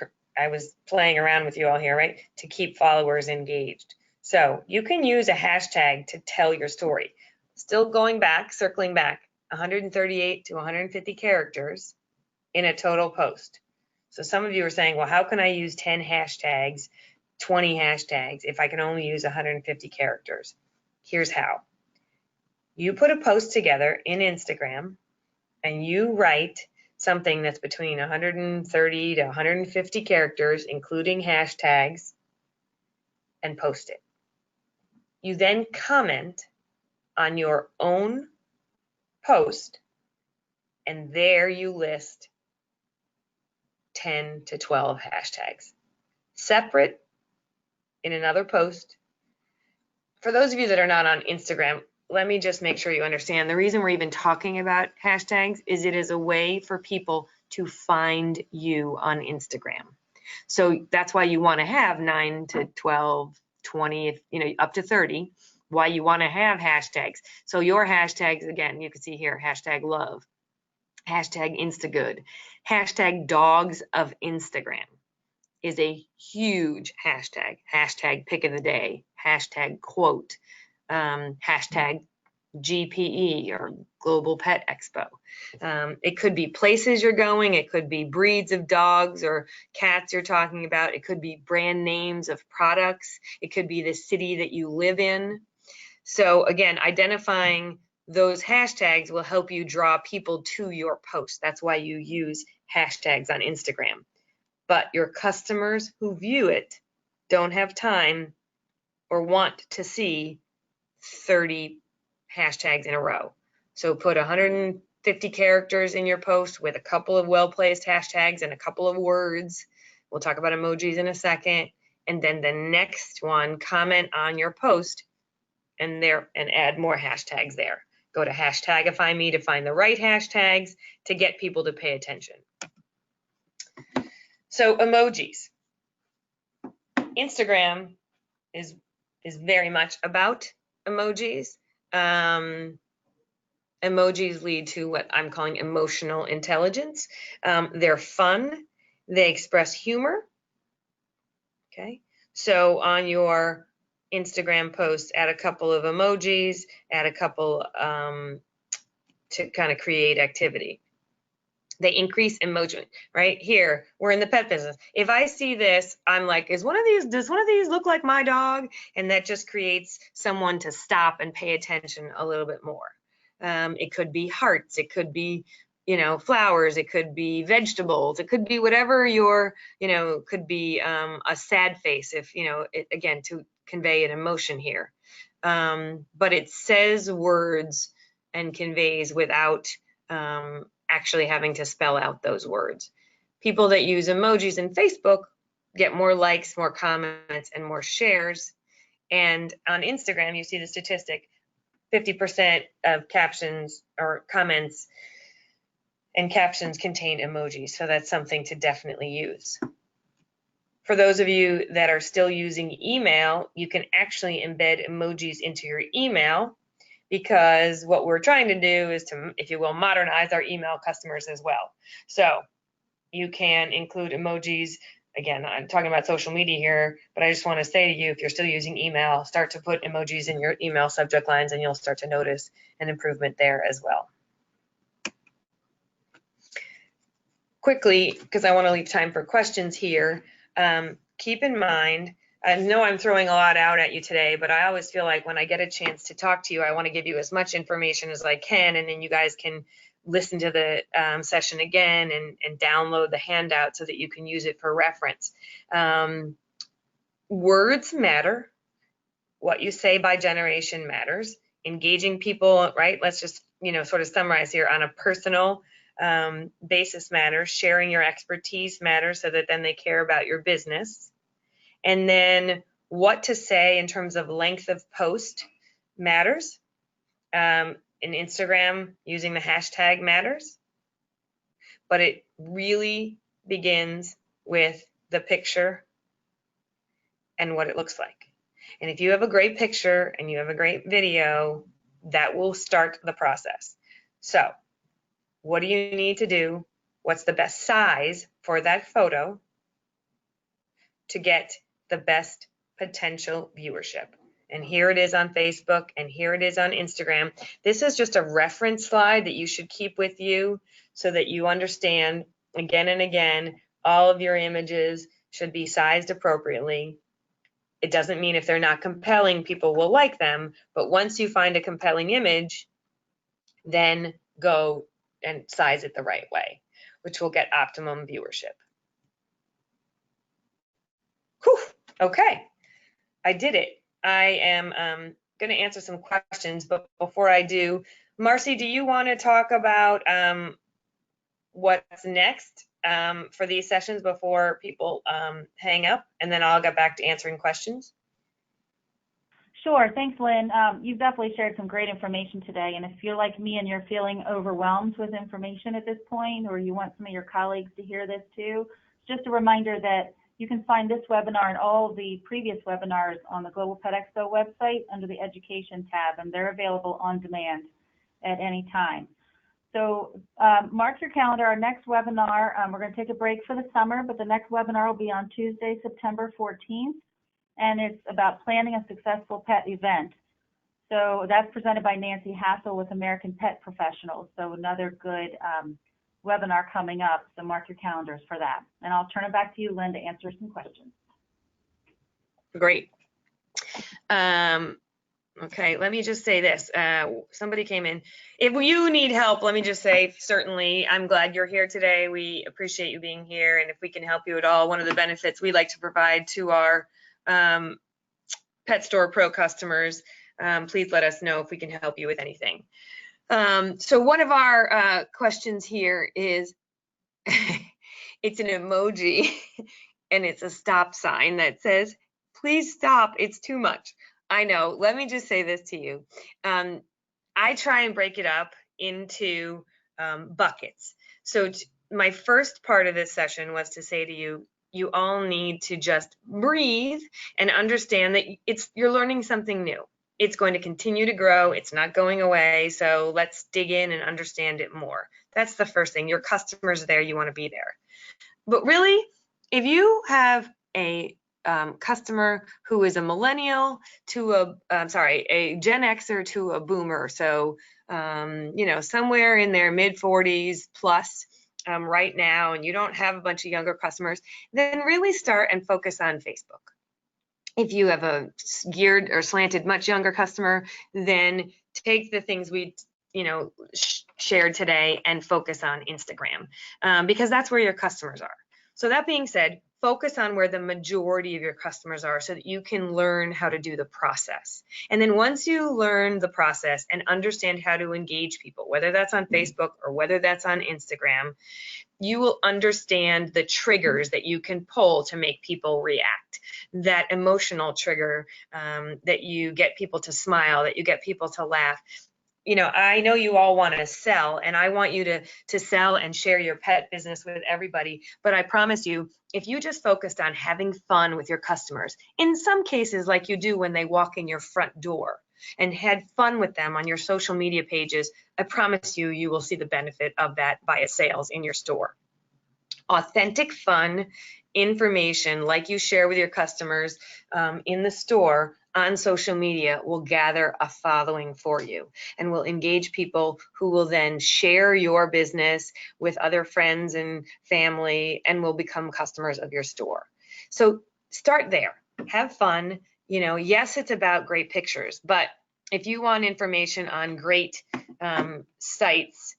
was playing around with you all here, right? To keep followers engaged. So you can use a hashtag to tell your story. Still going back, circling back, 138 to 150 characters in a total post. So some of you are saying, well, how can I use 10 hashtags, 20 hashtags if I can only use 150 characters? Here's how. You put a post together in Instagram and you write something that's between 130 to 150 characters, including hashtags, and post it. You then comment on your own post, and there you list 10 to 12 hashtags. Separate in another post. For those of you that are not on Instagram, let me just make sure you understand. The reason we're even talking about hashtags is it is a way for people to find you on Instagram. So that's why you want to have 9 to 12, 20, if, you know, up to 30, why you want to have hashtags. So your hashtags, again, you can see here, hashtag love, hashtag Instagood, hashtag dogs of Instagram is a huge hashtag, hashtag pick of the day, hashtag quote, hashtag GPE or Global Pet Expo. It could be places you're going. It could be breeds of dogs or cats you're talking about. It could be brand names of products. It could be the city that you live in. So again, identifying those hashtags will help you draw people to your post. That's why you use hashtags on Instagram. But your customers who view it don't have time or want to see 30 hashtags in a row. So put 150 characters in your post with a couple of well-placed hashtags and a couple of words. We'll talk about emojis in a second. And then the next one, comment on your post and add more hashtags there. Go to Hashtagify Me to find the right hashtags to get people to pay attention. So emojis. Instagram is very much about emojis. Emojis lead to what I'm calling emotional intelligence. They're fun. They express humor. Okay. So on your Instagram post, add a couple of emojis, add a couple to kind of create activity. They increase emotion. Right here, we're in the pet business. If I see this, I'm like, does one of these look like my dog? And that just creates someone to stop and pay attention a little bit more. It could be hearts, it could be, flowers, it could be vegetables, it could be whatever could be a sad face if, again, to convey an emotion here. But it says words and conveys without actually having to spell out those words. People that use emojis in Facebook get more likes, more comments, and more shares. And on Instagram, you see the statistic, 50% of captions or comments and captions contain emojis. So that's something to definitely use. For those of you that are still using email, you can actually embed emojis into your email, because what we're trying to do is to, if you will, modernize our email customers as well. So you can include emojis. Again, I'm talking about social media here, but I just want to say to you, if you're still using email, start to put emojis in your email subject lines and you'll start to notice an improvement there as well. Quickly, because I want to leave time for questions here, keep in mind, I know I'm throwing a lot out at you today, but I always feel like when I get a chance to talk to you, I want to give you as much information as I can, and then you guys can listen to the session again and download the handout so that you can use it for reference. Words matter. What you say by generation matters. Engaging people, right? Let's just, sort of summarize here on a personal basis matters. Sharing your expertise matters so that then they care about your business. And then what to say in terms of length of post matters. In Instagram, using the hashtag matters. But it really begins with the picture and what it looks like. And if you have a great picture and you have a great video, that will start the process. So what do you need to do? What's the best size for that photo to get the best potential viewership? And here it is on Facebook, and here it is on Instagram. This is just a reference slide that you should keep with you so that you understand again and again, all of your images should be sized appropriately. It doesn't mean if they're not compelling, people will like them, but once you find a compelling image, then go and size it the right way, which will get optimum viewership. Whew, okay, I did it. I am going to answer some questions, but before I do, Marcy, do you want to talk about what's next for these sessions before people hang up, and then I'll get back to answering questions? Sure. Thanks, Lynn. You've definitely shared some great information today, and if you're like me and you're feeling overwhelmed with information at this point, or you want some of your colleagues to hear this too, just a reminder that you can find this webinar and all the previous webinars on the Global Pet Expo website under the Education tab, and they're available on demand at any time. So mark your calendar. Our next webinar, we're going to take a break for the summer, but the next webinar will be on Tuesday, September 14th, and it's about planning a successful pet event. So that's presented by Nancy Hassel with American Pet Professionals. So another good webinar coming up, so mark your calendars for that. And I'll turn it back to you, Lynn, to answer some questions. Great. Okay, let me just say this. Somebody came in. If you need help, let me just say, certainly, I'm glad you're here today. We appreciate you being here. And if we can help you at all, one of the benefits we like to provide to our Pet Store Pro customers, please let us know if we can help you with anything. So one of our questions here is, it's an emoji and it's a stop sign that says, please stop, it's too much. I know, let me just say this to you. I try and break it up into buckets. So my first part of this session was to say to you, you all need to just breathe and understand that you're learning something new. it's going to continue to grow. It's not going away. So let's dig in and understand it more. That's the first thing. Your customers are there. You want to be there. But really, if you have a customer who is a millennial to a Gen Xer to a boomer, so somewhere in their mid 40s plus right now, and you don't have a bunch of younger customers, then really start and focus on Facebook. If you have a geared or slanted much younger customer, then take the things we shared today and focus on Instagram, because that's where your customers are. So that being said, focus on where the majority of your customers are so that you can learn how to do the process. And then once you learn the process and understand how to engage people, whether that's on Facebook or whether that's on Instagram, you will understand the triggers that you can pull to make people react. That emotional trigger, that you get people to smile, that you get people to laugh. I know you all want to sell, and I want you to sell and share your pet business with everybody. But I promise you, if you just focused on having fun with your customers, in some cases like you do when they walk in your front door, and had fun with them on your social media pages, I promise you, you will see the benefit of that via sales in your store. Authentic fun information like you share with your customers in the store on social media will gather a following for you and will engage people who will then share your business with other friends and family and will become customers of your store. So start there, have fun. Yes, it's about great pictures, but if you want information on great sites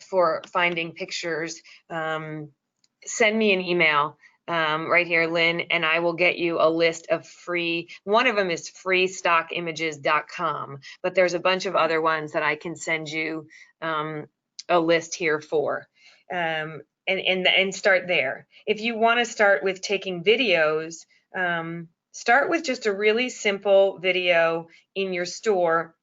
for finding pictures, send me an email right here, Lynn, and I will get you a list of free. One of them is freestockimages.com, but there's a bunch of other ones that I can send you a list here for, and start there. If you want to start with taking videos, start with just a really simple video in your store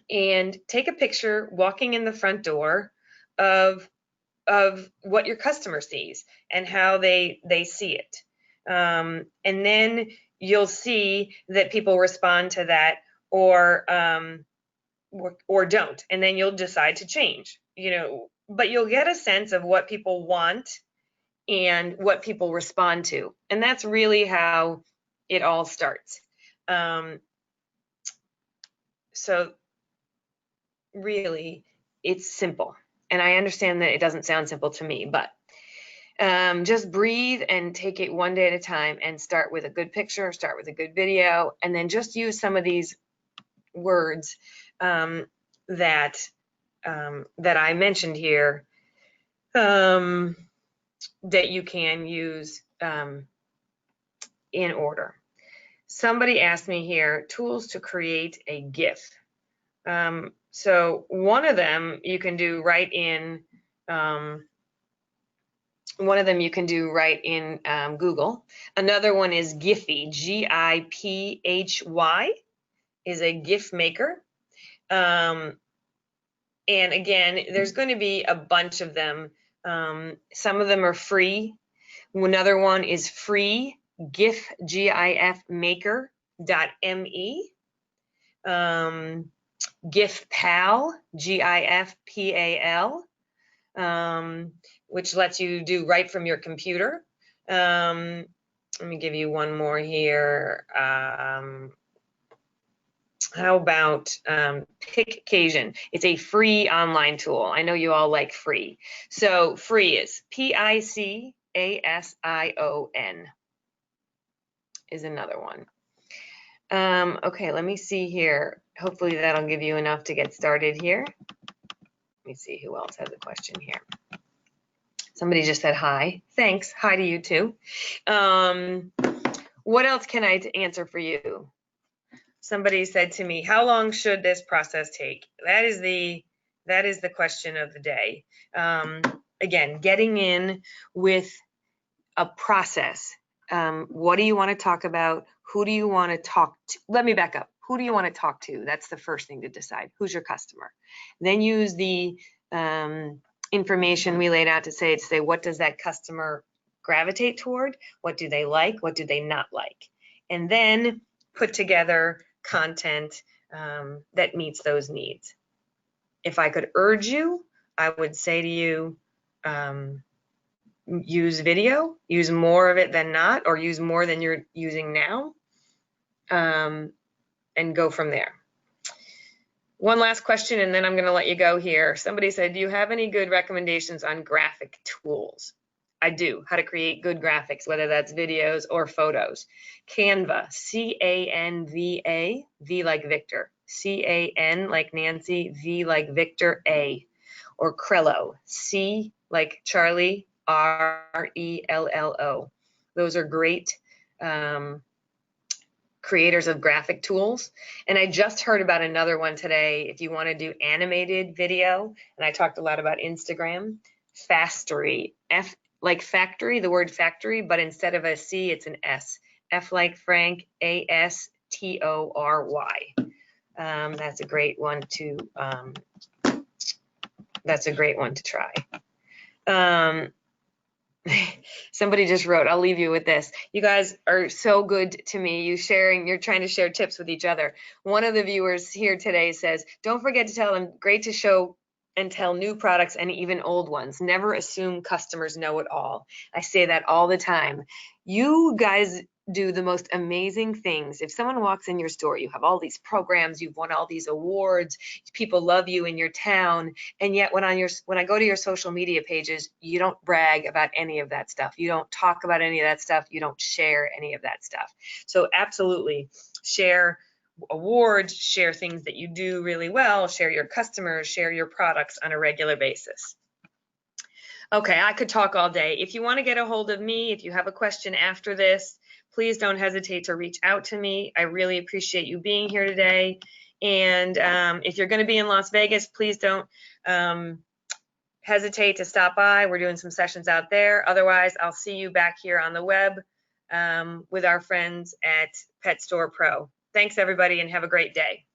and take a picture walking in the front door of what your customer sees and how they see it. And then you'll see that people respond to that or don't. And then you'll decide to change, but you'll get a sense of what people want and what people respond to. And that's really how it all starts. So really, it's simple. And I understand that it doesn't sound simple to me, but just breathe and take it one day at a time and start with a good picture, start with a good video, and then just use some of these words that I mentioned here that you can use in order. Somebody asked me here, tools to create a GIF. So one of them you can do right in Google. Another one is Giphy, Giphy, is a GIF maker. And again, there's going to be a bunch of them. Some of them are free. Another one is free, GIF, GIF maker.me. GIFPal, GIFPAL, which lets you do right from your computer. Let me give you one more here. How about Piccation? It's a free online tool. I know you all like free. So free is PICASION is another one. Okay, let me see here. Hopefully that'll give you enough to get started here. Let me see who else has a question here. Somebody just said hi. Thanks. Hi to you too. What else can I answer for you? Somebody said to me, how long should this process take? That is the question of the day. Again, getting in with a process. What do you want to talk about? Who do you want to talk to? Let me back up. Who do you want to talk to? That's the first thing to decide. Who's your customer? Then use the information we laid out to say, what does that customer gravitate toward? What do they like? What do they not like? And then put together content that meets those needs. If I could urge you, I would say to you, use video, use more of it than not, or use more than you're using now, and go from there. One last question, and then I'm going to let you go here. Somebody said, do you have any good recommendations on graphic tools? I do. How to create good graphics, whether that's videos or photos. Canva, C-A-N-V-A, V like Victor, C-A-N like Nancy, V like Victor, A. Or Crello, C like Charlie, R-E-L-L-O. Those are great creators of graphic tools. And I just heard about another one today. If you want to do animated video, and I talked a lot about Instagram, Fastory, F like factory, the word factory, but instead of a C, it's an S. F like Frank, A-S-T-O-R-Y. That's a great one to try. Somebody just wrote, I'll leave you with this. You guys are so good to me. You're trying to share tips with each other. One of the viewers here today says, don't forget to tell them, great to show and tell new products and even old ones. Never assume customers know it all. I say that all the time. You guys do the most amazing things. If someone walks in your store, you have all these programs, you've won all these awards, people love you in your town, and yet when I go to your social media pages, you don't brag about any of that stuff. You don't talk about any of that stuff. You don't share any of that stuff. So absolutely share awards, share things that you do really well, share your customers, share your products on a regular basis. Okay, I could talk all day. If you want to get a hold of me, if you have a question after this, please don't hesitate to reach out to me. I really appreciate you being here today. And if you're going to be in Las Vegas, please don't hesitate to stop by. We're doing some sessions out there. Otherwise, I'll see you back here on the web with our friends at Pet Store Pro. Thanks, everybody, and have a great day.